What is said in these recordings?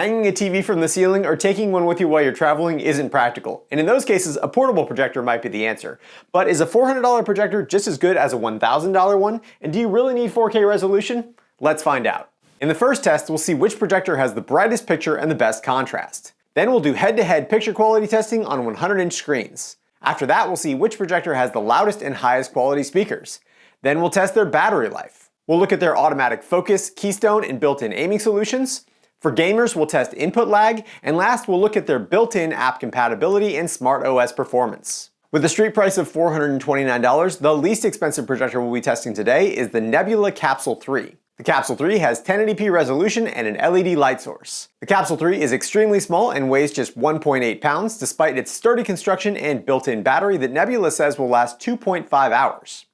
Hanging a TV from the ceiling or taking one with you while you're traveling isn't practical, and in those cases, a portable projector might be the answer. But is a $400 projector just as good as a $1,000 one? And do you really need 4K resolution? Let's find out. In the first test, we'll see which projector has the brightest picture and the best contrast. Then we'll do head-to-head picture quality testing on 100-inch screens. After that, we'll see which projector has the loudest and highest quality speakers. Then we'll test their battery life. We'll look at their automatic focus, Keystone, and built-in aiming solutions. For gamers, we'll test input lag, and last we'll look at their built-in app compatibility and smart OS performance. With a street price of $429, the least expensive projector we'll be testing today is the Nebula Capsule 3. The Capsule 3 has 1080p resolution and an LED light source. The Capsule 3 is extremely small and weighs just 1.8 pounds despite its sturdy construction and built-in battery that Nebula says will last 2.5 hours.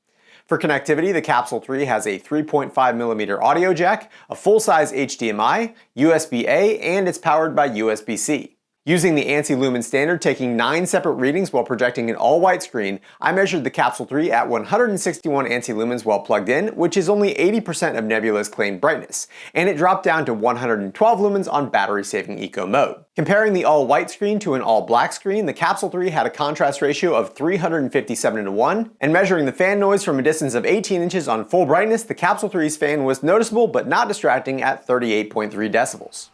For connectivity, the Capsule 3 has a 3.5mm audio jack, a full-size HDMI, USB-A, and it's powered by USB-C. Using the ANSI lumen standard, taking 9 separate readings while projecting an all-white screen, I measured the Capsule 3 at 161 ANSI lumens while plugged in, which is only 80% of Nebula's claimed brightness, and it dropped down to 112 lumens on battery-saving eco mode. Comparing the all-white screen to an all-black screen, the Capsule 3 had a contrast ratio of 357:1, and measuring the fan noise from a distance of 18 inches on full brightness, the Capsule 3's fan was noticeable but not distracting at 38.3 decibels.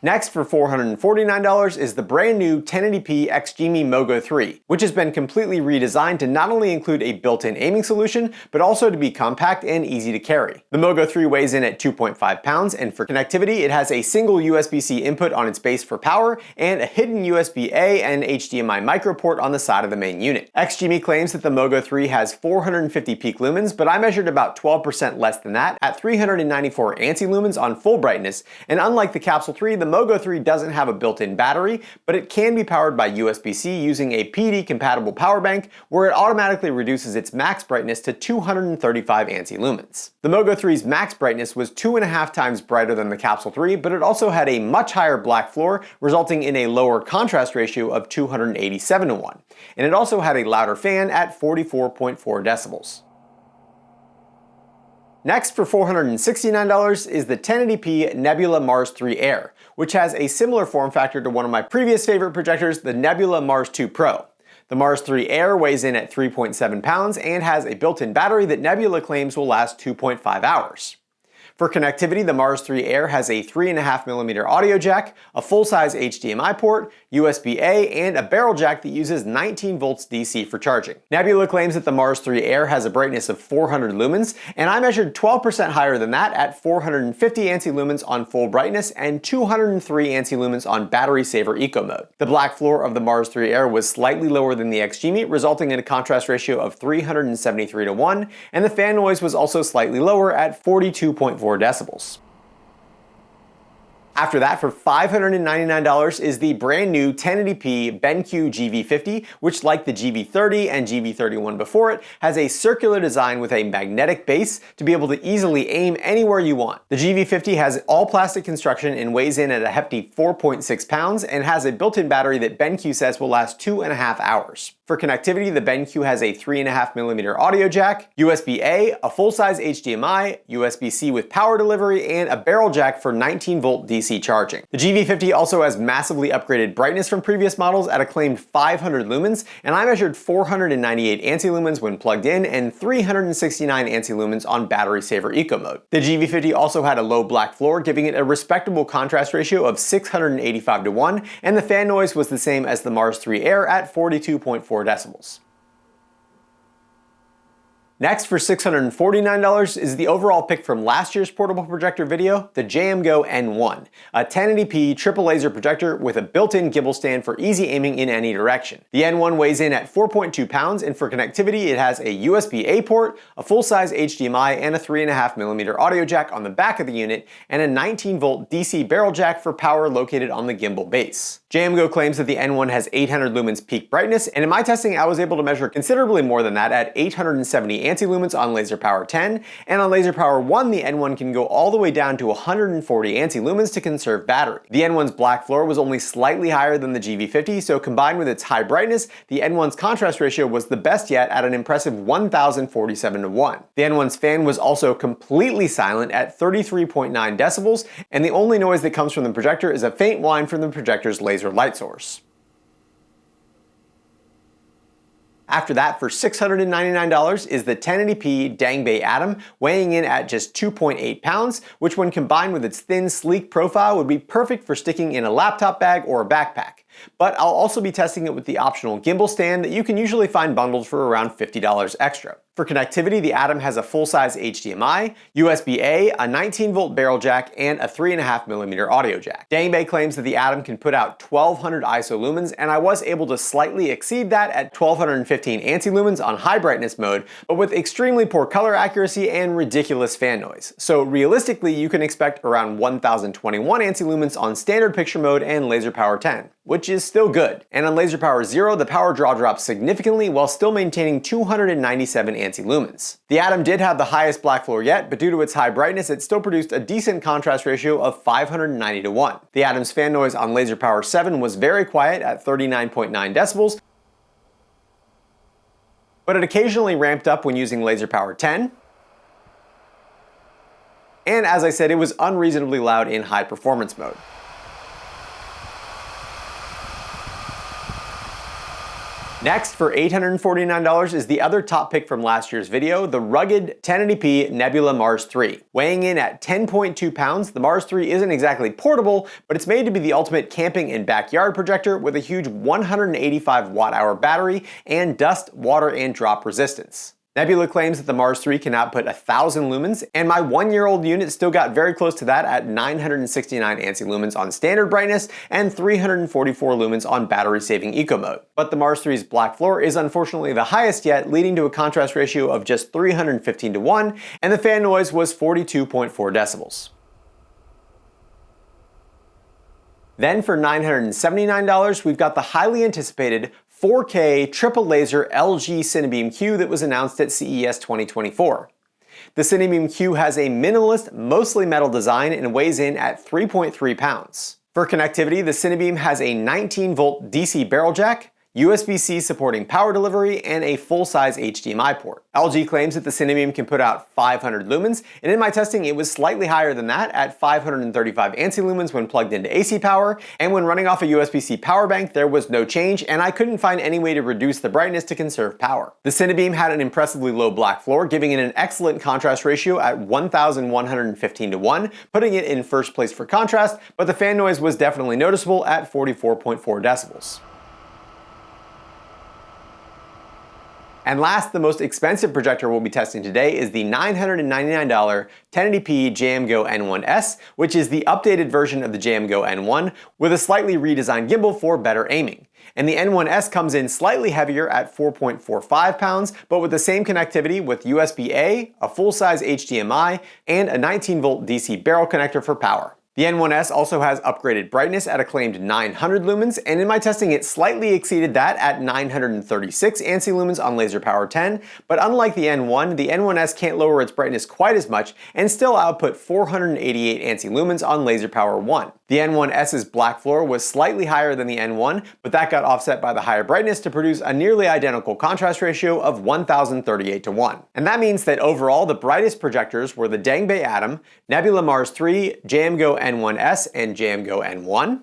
Next, for $449 is the brand new 1080p XGIMI MGO 3, which has been completely redesigned to not only include a built-in aiming solution, but also to be compact and easy to carry. The MGO 3 weighs in at 2.5 pounds, and for connectivity, it has a single USB-C input on its base for power, and a hidden USB-A and HDMI micro port on the side of the main unit. XGIMI claims that the MGO 3 has 450 peak lumens, but I measured about 12% less than that at 394 ANSI lumens on full brightness, and unlike the Capsule 3, the MGO 3 doesn't have a built-in battery, but it can be powered by USB-C using a PD-compatible power bank where it automatically reduces its max brightness to 235 ANSI lumens. The MGO 3's max brightness was 2.5 times brighter than the Capsule 3, but it also had a much higher black floor, resulting in a lower contrast ratio of 287:1, and it also had a louder fan at 44.4 decibels. Next, for $469 is the 1080p Nebula Mars 3 Air, which has a similar form factor to one of my previous favorite projectors, the Nebula Mars 2 Pro. The Mars 3 Air weighs in at 3.7 pounds and has a built-in battery that Nebula claims will last 2.5 hours. For connectivity, the Mars 3 Air has a 3.5mm audio jack, a full-size HDMI port, USB-A, and a barrel jack that uses 19 volts DC for charging. Nebula claims that the Mars 3 Air has a brightness of 400 lumens, and I measured 12% higher than that at 450 ANSI lumens on full brightness and 203 ANSI lumens on battery saver eco mode. The black floor of the Mars 3 Air was slightly lower than the XGIMI, resulting in a contrast ratio of 373:1, and the fan noise was also slightly lower at 42.4 decibels. After that, for $599 is the brand new 1080p BENQ GV50, which, like the GV30 and GV31 before it, has a circular design with a magnetic base to be able to easily aim anywhere you want. The GV50 has all plastic construction and weighs in at a hefty 4.6 pounds and has a built-in battery that BENQ says will last 2.5 hours. For connectivity, the BENQ has a 3.5mm audio jack, USB-A, a full-size HDMI, USB-C with power delivery, and a barrel jack for 19-volt DC charging. The GV50 also has massively upgraded brightness from previous models at a claimed 500 lumens, and I measured 498 ANSI lumens when plugged in and 369 ANSI lumens on battery saver eco mode. The GV50 also had a low black floor, giving it a respectable contrast ratio of 685:1, and the fan noise was the same as the Mars 3 Air at 42.4 decibels. Next, for $649 is the overall pick from last year's portable projector video, the JMGO N1, a 1080p triple laser projector with a built-in gimbal stand for easy aiming in any direction. The N1 weighs in at 4.2 pounds, and for connectivity it has a USB-A port, a full-size HDMI, and a 3.5mm audio jack on the back of the unit, and a 19-volt DC barrel jack for power located on the gimbal base. JMGO claims that the N1 has 800 lumens peak brightness, and in my testing I was able to measure considerably more than that at 870 anti-lumens on laser power 10, and on laser power 1 the N1 can go all the way down to 140 anti-lumens to conserve battery. The N1's black floor was only slightly higher than the GV50, so combined with its high brightness, the N1's contrast ratio was the best yet at an impressive 1047:1. The N1's fan was also completely silent at 33.9 decibels, and the only noise that comes from the projector is a faint whine from the projector's laser light source. After that, for $699 is the 1080p Dangbei Atom, weighing in at just 2.8 pounds, which when combined with its thin, sleek profile would be perfect for sticking in a laptop bag or a backpack. But I'll also be testing it with the optional gimbal stand that you can usually find bundled for around $50 extra. For connectivity, the Atom has a full-size HDMI, USB-A, a 19-volt barrel jack, and a 3.5mm audio jack. Dangbei claims that the Atom can put out 1200 ISO lumens, and I was able to slightly exceed that at 1215 anti-lumens on high brightness mode, but with extremely poor color accuracy and ridiculous fan noise. So realistically, you can expect around 1021 anti-lumens on standard picture mode and laser power 10. Which is still good. And on laser power 0, the power draw drops significantly while still maintaining 297 anti-lumens. The Atom did have the highest black floor yet, but due to its high brightness, it still produced a decent contrast ratio of 590:1. The Atom's fan noise on laser power 7 was very quiet at 39.9 decibels, but it occasionally ramped up when using laser power 10. And as I said, it was unreasonably loud in high performance mode. Next, for $849 is the other top pick from last year's video, the rugged 1080p Nebula Mars 3. Weighing in at 10.2 pounds, the Mars 3 isn't exactly portable, but it's made to be the ultimate camping and backyard projector with a huge 185 watt-hour battery and dust, water, and drop resistance. Nebula claims that the Mars 3 can output 1000 lumens, and my 1-year-old unit still got very close to that at 969 anti-lumens on standard brightness and 344 lumens on battery-saving eco mode. But the Mars 3's black floor is unfortunately the highest yet, leading to a contrast ratio of just 315:1, and the fan noise was 42.4 decibels. Then for $979, we've got the highly anticipated 4K triple laser LG Cinebeam Q that was announced at CES 2024. The Cinebeam Q has a minimalist, mostly metal design and weighs in at 3.3 pounds. For connectivity, the Cinebeam has a 19-volt DC barrel jack, USB-C supporting power delivery, and a full-size HDMI port. LG claims that the Cinebeam can put out 500 lumens, and in my testing it was slightly higher than that at 535 anti-lumens when plugged into AC power, and when running off a USB-C power bank there was no change, and I couldn't find any way to reduce the brightness to conserve power. The Cinebeam had an impressively low black floor, giving it an excellent contrast ratio at 1115:1, putting it in first place for contrast, but the fan noise was definitely noticeable at 44.4 decibels. And last, the most expensive projector we'll be testing today is the $999 1080p JMGO N1S, which is the updated version of the JMGO N1 with a slightly redesigned gimbal for better aiming. And the N1S comes in slightly heavier at 4.45 pounds, but with the same connectivity with USB-A, a full-size HDMI, and a 19-volt DC barrel connector for power. The N1S also has upgraded brightness at a claimed 900 lumens, and in my testing it slightly exceeded that at 936 anti-lumens on laser power 10, but unlike the N1S can't lower its brightness quite as much and still output 488 anti-lumens on laser power 1. The N1S's black floor was slightly higher than the N1, but that got offset by the higher brightness to produce a nearly identical contrast ratio of 1038:1. And that means that overall the brightest projectors were the Dangbei Atom, Nebula Mars 3, JMGO N1S, and JMGO N1.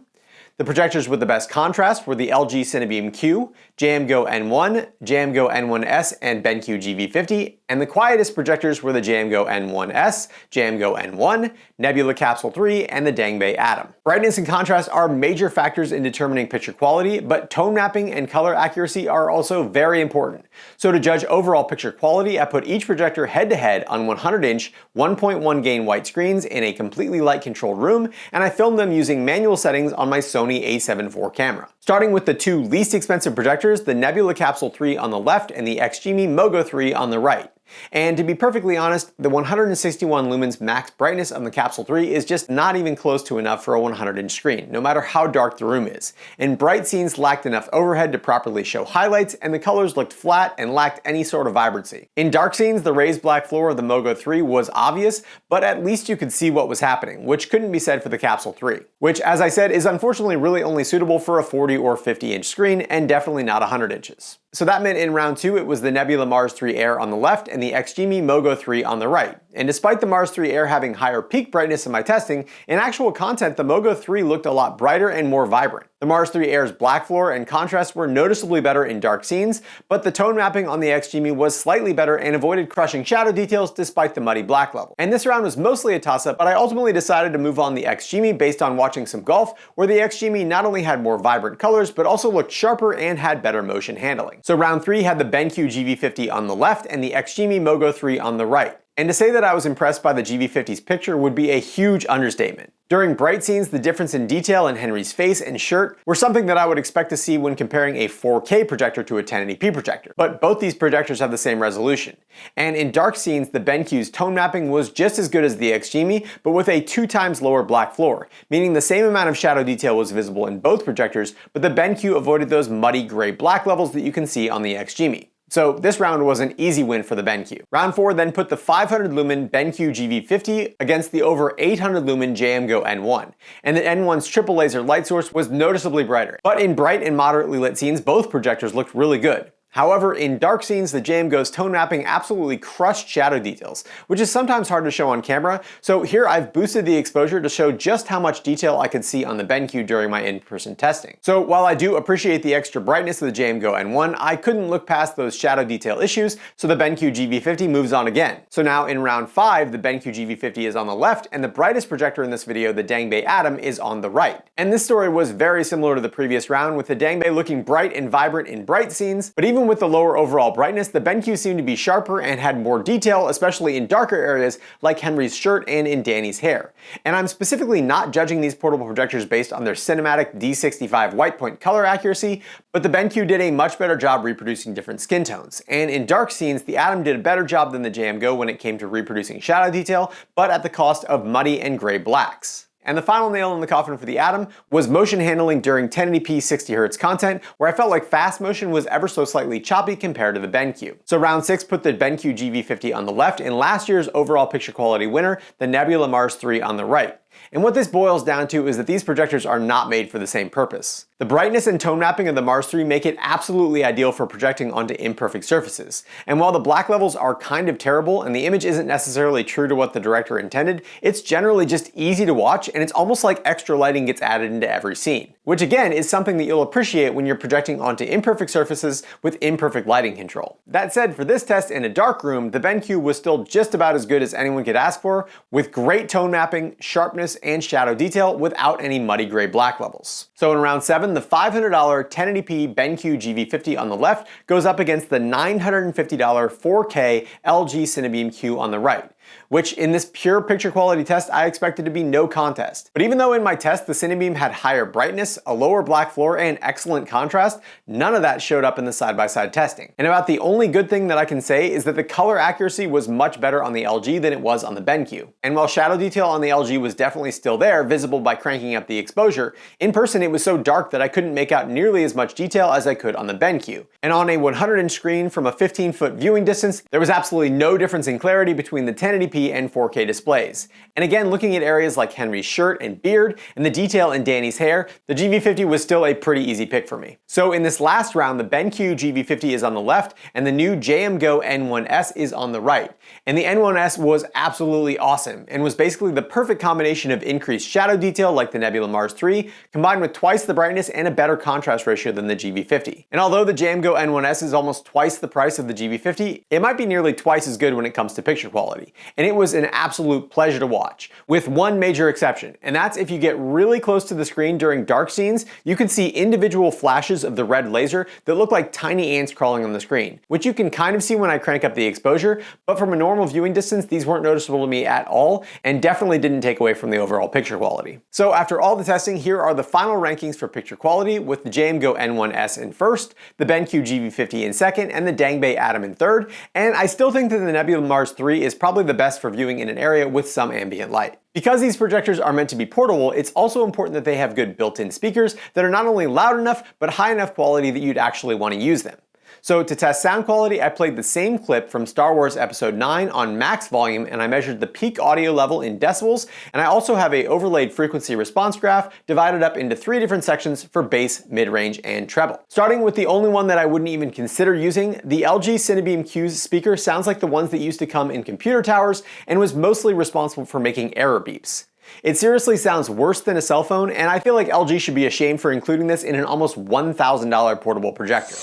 The projectors with the best contrast were the LG Cinebeam Q, JMGO N1, JMGO N1S, and BENQ GV50, and the quietest projectors were the JMGO N1S, JMGO N1, Nebula Capsule 3, and the Dangbei Atom. Brightness and contrast are major factors in determining picture quality, but tone mapping and color accuracy are also very important. So to judge overall picture quality, I put each projector head-to-head on 100-inch, 1.1 gain white screens in a completely light-controlled room, and I filmed them using manual settings on my Sony a7 IV camera. Starting with the two least expensive projectors, the Nebula Capsule 3 on the left and the XGIMI Mogo 3 on the right. And to be perfectly honest, the 161 lumens max brightness on the Capsule 3 is just not even close to enough for a 100-inch screen, no matter how dark the room is. And bright scenes lacked enough overhead to properly show highlights, and the colors looked flat and lacked any sort of vibrancy. In dark scenes, the raised black floor of the MGO 3 was obvious, but at least you could see what was happening, which couldn't be said for the Capsule 3, which, as I said, is unfortunately really only suitable for a 40 or 50-inch screen, and definitely not 100 inches. So that meant in round 2 it was the Nebula Mars 3 Air on the left and the XGIMI MGO 3 on the right. And despite the Mars 3 Air having higher peak brightness in my testing, in actual content the MGO 3 looked a lot brighter and more vibrant. The Mars 3 Air's black floor and contrast were noticeably better in dark scenes, but the tone mapping on the XGIMI was slightly better and avoided crushing shadow details despite the muddy black level. And this round was mostly a toss-up, but I ultimately decided to move on the XGIMI based on watching some golf, where the XGIMI not only had more vibrant colors, but also looked sharper and had better motion handling. So round 3 had the BENQ GV50 on the left and the XGIMI MGO 3 on the right. And to say that I was impressed by the GV50's picture would be a huge understatement. During bright scenes, the difference in detail in Henry's face and shirt were something that I would expect to see when comparing a 4K projector to a 1080p projector. But both these projectors have the same resolution. And in dark scenes, the BENQ's tone mapping was just as good as the XGIMI, but with a 2 times lower black floor, meaning the same amount of shadow detail was visible in both projectors, but the BENQ avoided those muddy gray-black levels that you can see on the XGIMI. So this round was an easy win for the BENQ. Round 4 then put the 500 lumen BENQ GV50 against the over 800 lumen JMGO N1, and the N1's triple laser light source was noticeably brighter. But in bright and moderately lit scenes, both projectors looked really good. However, in dark scenes, the JMGO's tone mapping absolutely crushed shadow details, which is sometimes hard to show on camera, so here I've boosted the exposure to show just how much detail I could see on the BENQ during my in-person testing. So while I do appreciate the extra brightness of the JMGO N1, I couldn't look past those shadow detail issues, so the BENQ GV50 moves on again. So now in round 5, the BENQ GV50 is on the left, and the brightest projector in this video, the Dangbei Atom, is on the right. And this story was very similar to the previous round, with the Dangbei looking bright and vibrant in bright scenes, but even with the lower overall brightness, the BENQ seemed to be sharper and had more detail, especially in darker areas like Henry's shirt and in Danny's hair. And I'm specifically not judging these portable projectors based on their cinematic D65 white point color accuracy, but the BENQ did a much better job reproducing different skin tones. And in dark scenes, the Atom did a better job than the JMGO when it came to reproducing shadow detail, but at the cost of muddy and gray blacks. And the final nail in the coffin for the Atom was motion handling during 1080p 60Hz content, where I felt like fast motion was ever so slightly choppy compared to the BENQ. So round 6 put the BENQ GV50 on the left and last year's overall picture quality winner, the Nebula Mars 3 on the right. And what this boils down to is that these projectors are not made for the same purpose. The brightness and tone mapping of the Mars 3 make it absolutely ideal for projecting onto imperfect surfaces. And while the black levels are kind of terrible and the image isn't necessarily true to what the director intended, it's generally just easy to watch, and it's almost like extra lighting gets added into every scene. Which again is something that you'll appreciate when you're projecting onto imperfect surfaces with imperfect lighting control. That said, for this test in a dark room, the BENQ was still just about as good as anyone could ask for, with great tone mapping, sharpness, and shadow detail without any muddy gray black levels. So in round 7, the $500 1080p BENQ GV50 on the left goes up against the $950 4K LG Cinebeam Q on the right, which in this pure picture quality test I expected to be no contest. But even though in my test the Cinebeam had higher brightness, a lower black floor, and excellent contrast, none of that showed up in the side-by-side testing. And about the only good thing that I can say is that the color accuracy was much better on the LG than it was on the BENQ. And while shadow detail on the LG was definitely still there, visible by cranking up the exposure, in person it was so dark that I couldn't make out nearly as much detail as I could on the BENQ. And on a 100-inch screen from a 15-foot viewing distance, there was absolutely no difference in clarity between the 1080p and 4K displays. And again, looking at areas like Henry's shirt and beard and the detail in Danny's hair, the GV50 was still a pretty easy pick for me. So in this last round, the BENQ GV50 is on the left and the new JMGO N1S is on the right. And the N1S was absolutely awesome and was basically the perfect combination of increased shadow detail like the Nebula Mars 3, combined with twice the brightness and a better contrast ratio than the GV50. And although the JMGO N1S is almost twice the price of the GV50, it might be nearly twice as good when it comes to picture quality. And it it was an absolute pleasure to watch, with one major exception, and that's if you get really close to the screen during dark scenes, you can see individual flashes of the red laser that look like tiny ants crawling on the screen, which you can kind of see when I crank up the exposure, but from a normal viewing distance, these weren't noticeable to me at all, and definitely didn't take away from the overall picture quality. So after all the testing, here are the final rankings for picture quality, with the JMGO N1S in first, the BENQ GV50 in second, and the Dangbei Atom in third, and I still think that the Nebula Mars 3 is probably the best for viewing in an area with some ambient light. Because these projectors are meant to be portable, it's also important that they have good built-in speakers that are not only loud enough, but high enough quality that you'd actually want to use them. So to test sound quality, I played the same clip from Star Wars Episode 9 on max volume, and I measured the peak audio level in decibels, and I also have a overlaid frequency response graph divided up into 3 different sections for bass, mid-range, and treble. Starting with the only one that I wouldn't even consider using, the LG Cinebeam Q's speaker sounds like the ones that used to come in computer towers and was mostly responsible for making error beeps. It seriously sounds worse than a cell phone, and I feel like LG should be ashamed for including this in an almost $1,000 portable projector.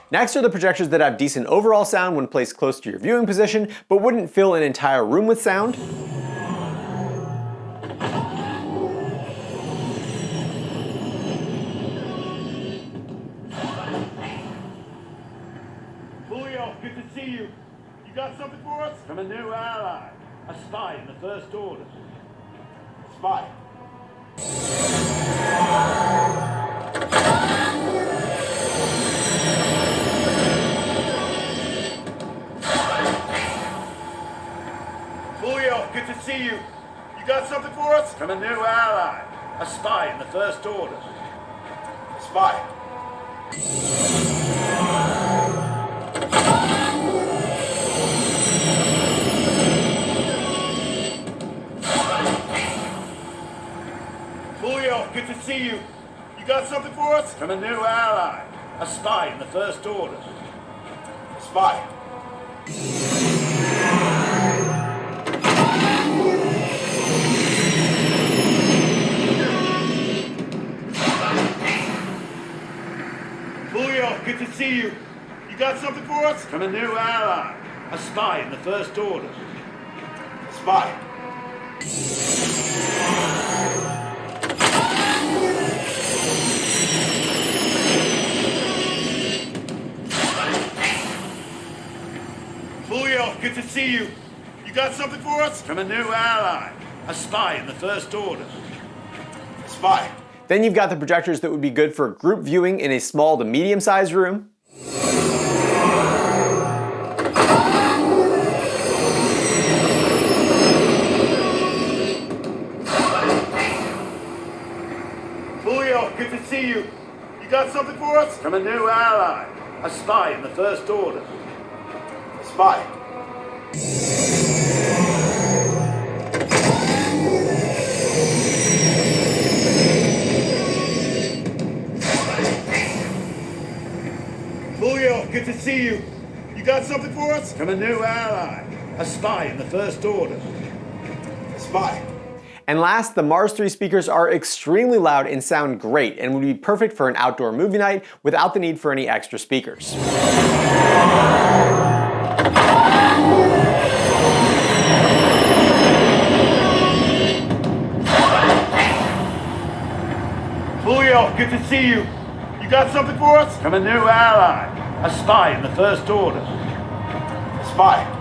Next are the projectors that have decent overall sound when placed close to your viewing position, but wouldn't fill an entire room with sound. Julio, good to see you. You got something for us? From a new ally, a spy in the First Order. Spy. Julio, good to see you. You got something for us? From a new ally, a spy in the First Order. Spy. Julio, good to see you. You got something for us? From a new ally, a spy in the First Order. Spy. Julio, good to see you. You got something for us? From a new ally, a spy in the First Order. Spy. Julio, good to see you. You got something for us? From a new ally, a spy in the First Order. Spy. Then you've got the projectors that would be good for group viewing in a small to medium-sized room. Julio, good to see you. You got something for us? From a new ally, a spy in the First Order. Spy. Julio, good to see you. You got something for us? From a new ally, a spy in the First Order. Spy. And last, the Mars 3 speakers are extremely loud and sound great and would be perfect for an outdoor movie night without the need for any extra speakers. Julio, good to see you. You got something for us? From a new ally, a spy in the First Order. Spy.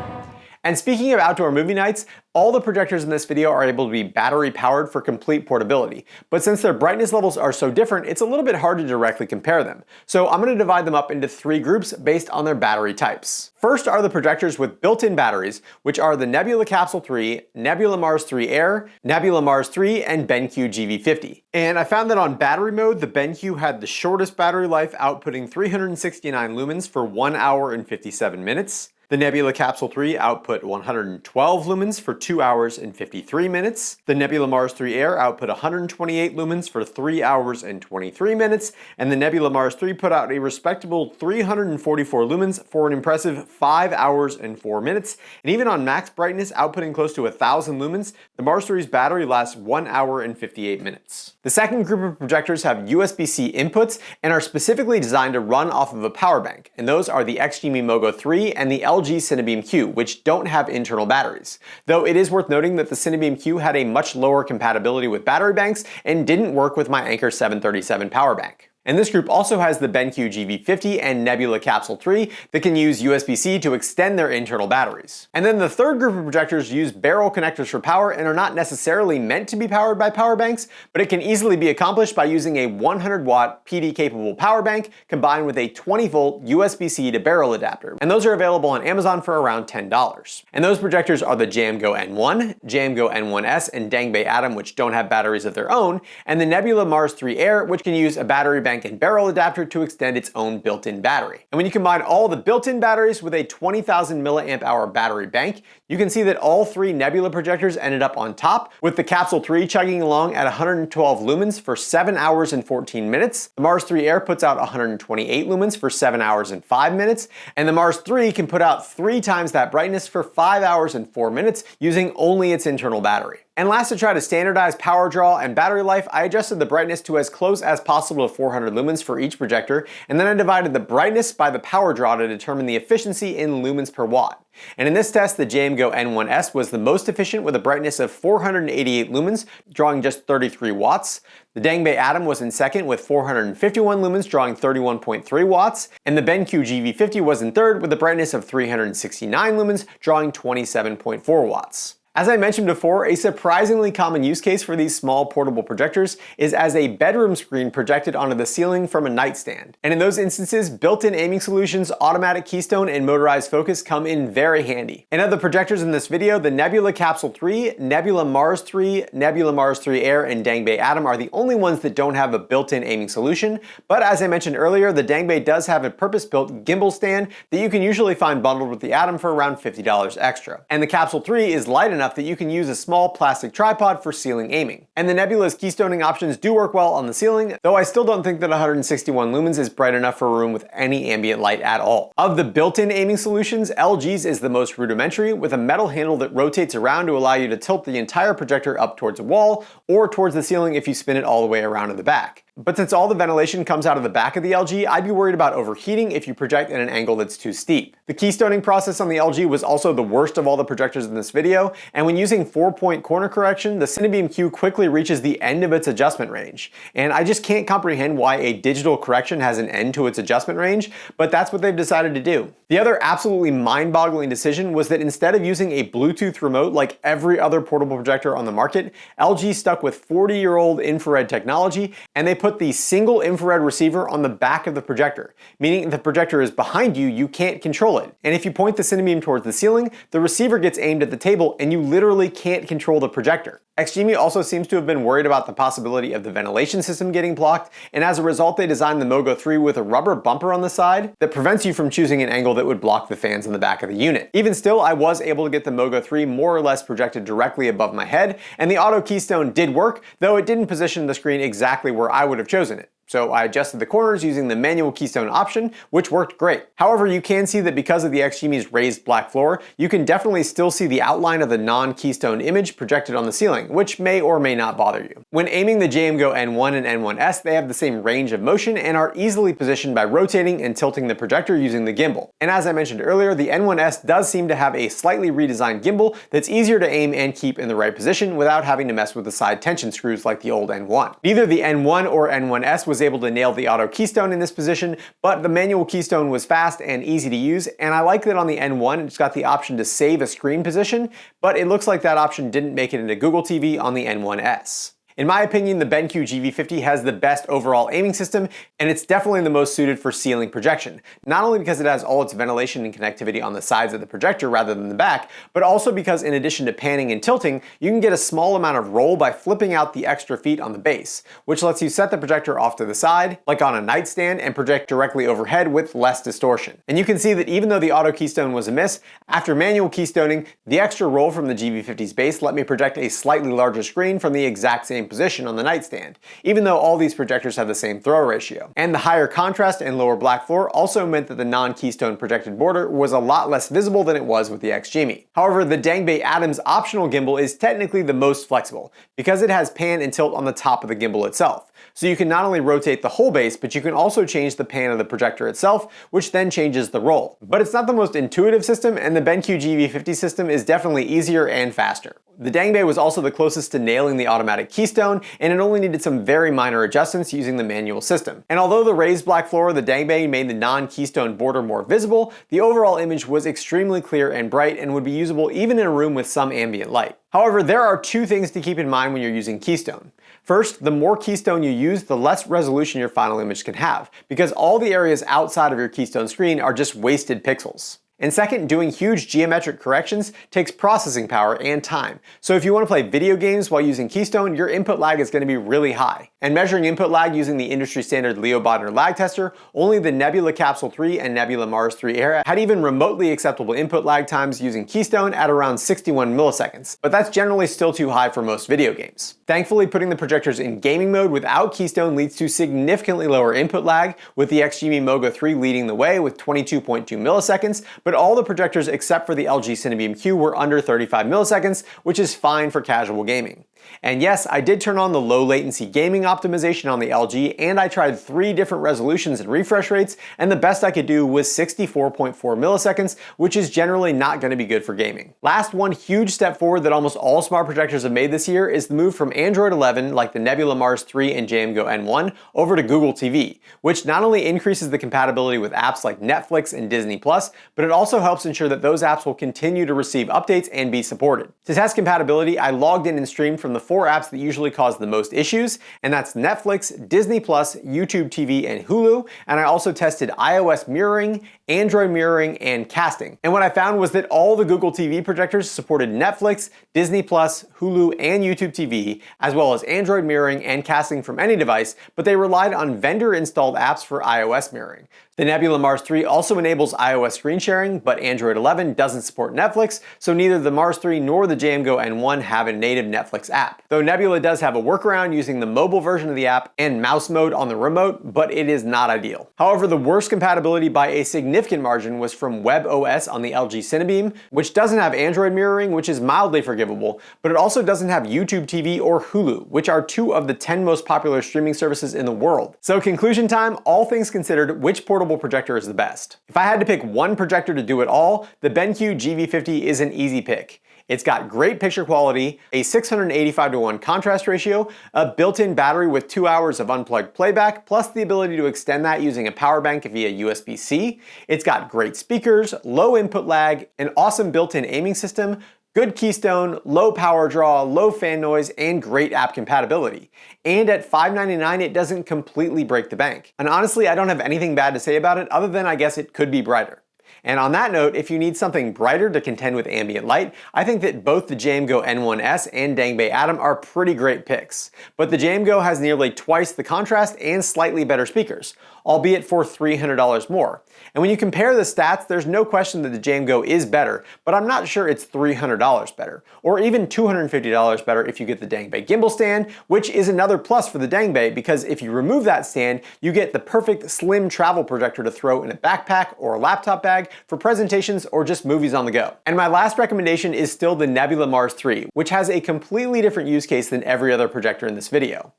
And speaking of outdoor movie nights, all the projectors in this video are able to be battery powered for complete portability, but since their brightness levels are so different, it's a little bit hard to directly compare them. So I'm going to divide them up into 3 groups based on their battery types. First are the projectors with built-in batteries, which are the Nebula Capsule 3, Nebula Mars 3 Air, Nebula Mars 3, and BENQ GV50. And I found that on battery mode, the BENQ had the shortest battery life, outputting 369 lumens for 1 hour and 57 minutes. The Nebula Capsule 3 output 112 lumens for 2 hours and 53 minutes. The Nebula Mars 3 Air output 128 lumens for 3 hours and 23 minutes. And the Nebula Mars 3 put out a respectable 344 lumens for an impressive 5 hours and 4 minutes. And even on max brightness outputting close to 1000 lumens, the Mars 3's battery lasts 1 hour and 58 minutes. The second group of projectors have USB-C inputs and are specifically designed to run off of a power bank, and those are the XGIMI MOGO 3 and the LG Cinebeam Q, which don't have internal batteries. Though it is worth noting that the Cinebeam Q had a much lower compatibility with battery banks and didn't work with my Anker 737 power bank. And this group also has the BENQ GV50 and Nebula Capsule 3 that can use USB-C to extend their internal batteries. And then the third group of projectors use barrel connectors for power and are not necessarily meant to be powered by power banks, but it can easily be accomplished by using a 100-watt PD-capable power bank combined with a 20-volt USB-C to barrel adapter. And those are available on Amazon for around $10. And those projectors are the JMGO N1, JMGO N1S, and Dangbei Atom, which don't have batteries of their own, and the Nebula Mars 3 Air, which can use a battery bank and barrel adapter to extend its own built-in battery. And when you combine all the built-in batteries with a 20,000 milliamp hour battery bank, you can see that all three Nebula projectors ended up on top, with the Capsule 3 chugging along at 112 lumens for 7 hours and 14 minutes. The Mars 3 Air puts out 128 lumens for 7 hours and 5 minutes, and the Mars 3 can put out 3 times that brightness for 5 hours and 4 minutes using only its internal battery. And last, to try to standardize power draw and battery life, I adjusted the brightness to as close as possible to 400 lumens for each projector, and then I divided the brightness by the power draw to determine the efficiency in lumens per watt. And in this test, the JMGO N1S was the most efficient with a brightness of 488 lumens, drawing just 33 watts. The Dangbei Atom was in second with 451 lumens, drawing 31.3 watts. And the BENQ GV50 was in third with a brightness of 369 lumens, drawing 27.4 watts. As I mentioned before, a surprisingly common use case for these small portable projectors is as a bedroom screen projected onto the ceiling from a nightstand. And in those instances, built-in aiming solutions, automatic Keystone, and motorized focus come in very handy. And of the projectors in this video, the Nebula Capsule 3, Nebula Mars 3, Nebula Mars 3 Air, and Dangbei Atom are the only ones that don't have a built-in aiming solution. But as I mentioned earlier, the Dangbei does have a purpose-built gimbal stand that you can usually find bundled with the Atom for around $50 extra. And the Capsule 3 is light enough that you can use a small plastic tripod for ceiling aiming. And the Nebula's keystoning options do work well on the ceiling, though I still don't think that 161 lumens is bright enough for a room with any ambient light at all. Of the built-in aiming solutions, LG's is the most rudimentary, with a metal handle that rotates around to allow you to tilt the entire projector up towards a wall or towards the ceiling if you spin it all the way around to the back. But since all the ventilation comes out of the back of the LG, I'd be worried about overheating if you project at an angle that's too steep. The keystoning process on the LG was also the worst of all the projectors in this video, and when using 4-point corner correction, the Cinebeam Q quickly reaches the end of its adjustment range. And I just can't comprehend why a digital correction has an end to its adjustment range, but that's what they've decided to do. The other absolutely mind-boggling decision was that instead of using a Bluetooth remote like every other portable projector on the market, LG stuck with 40-year-old infrared technology, and they put the single infrared receiver on the back of the projector, meaning if the projector is behind you, you can't control it. And if you point the Cinebeam towards the ceiling, the receiver gets aimed at the table and you literally can't control the projector. XGIMI also seems to have been worried about the possibility of the ventilation system getting blocked, and as a result they designed the MOGO 3 with a rubber bumper on the side that prevents you from choosing an angle that would block the fans in the back of the unit. Even still, I was able to get the MOGO 3 more or less projected directly above my head, and the auto keystone did work, though it didn't position the screen exactly where I would have chosen it. So I adjusted the corners using the manual keystone option, which worked great. However, you can see that because of the XGIMI's raised black floor, you can definitely still see the outline of the non-keystone image projected on the ceiling, which may or may not bother you. When aiming the JMGO N1 and N1S, they have the same range of motion and are easily positioned by rotating and tilting the projector using the gimbal. And as I mentioned earlier, the N1S does seem to have a slightly redesigned gimbal that's easier to aim and keep in the right position without having to mess with the side tension screws like the old N1. Neither the N1 or N1S was able to nail the auto keystone in this position, but the manual keystone was fast and easy to use, and I like that on the N1 it's got the option to save a screen position, but it looks like that option didn't make it into Google TV on the N1S. In my opinion, the BENQ GV50 has the best overall aiming system, and it's definitely the most suited for ceiling projection. Not only because it has all its ventilation and connectivity on the sides of the projector rather than the back, but also because in addition to panning and tilting, you can get a small amount of roll by flipping out the extra feet on the base, which lets you set the projector off to the side, like on a nightstand, and project directly overhead with less distortion. And you can see that even though the auto keystone was a miss, after manual keystoning, the extra roll from the GV50's base let me project a slightly larger screen from the exact same position on the nightstand, even though all these projectors have the same throw ratio. And the higher contrast and lower black floor also meant that the non-keystone projected border was a lot less visible than it was with the XGIMI. However, the Dangbei Atom's optional gimbal is technically the most flexible, because it has pan and tilt on the top of the gimbal itself. So you can not only rotate the whole base, but you can also change the pan of the projector itself, which then changes the roll. But it's not the most intuitive system, and the BENQ GV50 system is definitely easier and faster. The Dangbei was also the closest to nailing the automatic keystone, and it only needed some very minor adjustments using the manual system. And although the raised black floor of the Dangbei made the non-keystone border more visible, the overall image was extremely clear and bright and would be usable even in a room with some ambient light. However, there are two things to keep in mind when you're using keystone. First, the more keystone you use, the less resolution your final image can have, because all the areas outside of your keystone screen are just wasted pixels. And second, doing huge geometric corrections takes processing power and time. So if you want to play video games while using Keystone, your input lag is going to be really high. And measuring input lag using the industry standard Leo Bodner lag tester, only the Nebula Capsule 3 and Nebula Mars 3 Air had even remotely acceptable input lag times using Keystone at around 61 milliseconds. But that's generally still too high for most video games. Thankfully, putting the projectors in gaming mode without Keystone leads to significantly lower input lag, with the XGIMI Mogo 3 leading the way with 22.2 milliseconds, but all the projectors except for the LG Cinebeam Q were under 35 milliseconds, which is fine for casual gaming. And yes, I did turn on the low latency gaming optimization on the LG, and I tried 3 different resolutions and refresh rates, and the best I could do was 64.4 milliseconds, which is generally not going to be good for gaming. Last, one huge step forward that almost all smart projectors have made this year is the move from Android 11, like the Nebula Mars 3 and JMGO N1, over to Google TV, which not only increases the compatibility with apps like Netflix and Disney+, but it also helps ensure that those apps will continue to receive updates and be supported. To test compatibility, I logged in and streamed from the 4 apps that usually cause the most issues, and that's Netflix, Disney+, YouTube TV, and Hulu, and I also tested iOS mirroring, Android mirroring, and casting. And what I found was that all the Google TV projectors supported Netflix, Disney+, Hulu, and YouTube TV, as well as Android mirroring and casting from any device, but they relied on vendor-installed apps for iOS mirroring. The Nebula Mars 3 also enables iOS screen sharing, but Android 11 doesn't support Netflix, so neither the Mars 3 nor the JMGO N1 have a native Netflix app. Though Nebula does have a workaround using the mobile version of the app and mouse mode on the remote, but it is not ideal. However, the worst compatibility by a significant margin was from WebOS on the LG Cinebeam, which doesn't have Android mirroring, which is mildly forgivable, but it also doesn't have YouTube TV or Hulu, which are 2 of the 10 most popular streaming services in the world. So conclusion time, all things considered, which portable projector is the best? If I had to pick one projector to do it all, the BENQ GV50 is an easy pick. It's got great picture quality, a 685:1 contrast ratio, a built-in battery with 2 hours of unplugged playback, plus the ability to extend that using a power bank via USB-C. It's got great speakers, low input lag, an awesome built-in aiming system, good keystone, low power draw, low fan noise, and great app compatibility. And at $599, it doesn't completely break the bank. And honestly, I don't have anything bad to say about it other than I guess it could be brighter. And on that note, if you need something brighter to contend with ambient light, I think that both the JMGO N1S and Dangbei Atom are pretty great picks. But the JMGO has nearly twice the contrast and slightly better speakers, albeit for $300 more. And when you compare the stats, there's no question that the JMGO is better, but I'm not sure it's $300 better, or even $250 better if you get the Dangbei gimbal stand, which is another plus for the Dangbei, because if you remove that stand, you get the perfect slim travel projector to throw in a backpack or a laptop bag for presentations or just movies on the go. And my last recommendation is still the Nebula Mars 3, which has a completely different use case than every other projector in this video.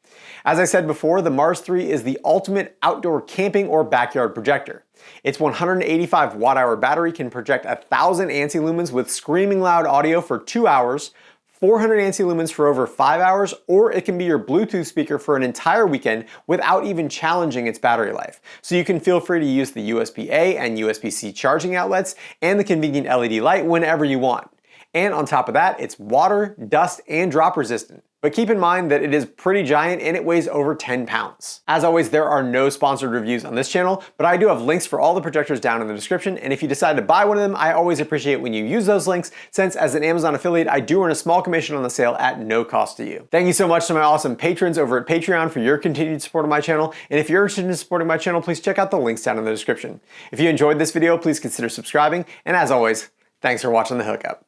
As I said before, the Mars 3 is the ultimate outdoor camping or backyard projector. Its 185 watt-hour battery can project 1,000 ANSI lumens with screaming loud audio for 2 hours, 400 ANSI lumens for over 5 hours, or it can be your Bluetooth speaker for an entire weekend without even challenging its battery life. So you can feel free to use the USB-A and USB-C charging outlets and the convenient LED light whenever you want. And on top of that, it's water, dust, and drop resistant. But keep in mind that it is pretty giant and it weighs over 10 pounds. As always, there are no sponsored reviews on this channel, but I do have links for all the projectors down in the description, and if you decide to buy one of them, I always appreciate when you use those links, since as an Amazon affiliate, I do earn a small commission on the sale at no cost to you. Thank you so much to my awesome patrons over at Patreon for your continued support of my channel, and if you're interested in supporting my channel, please check out the links down in the description. If you enjoyed this video, please consider subscribing, and as always, thanks for watching The Hookup.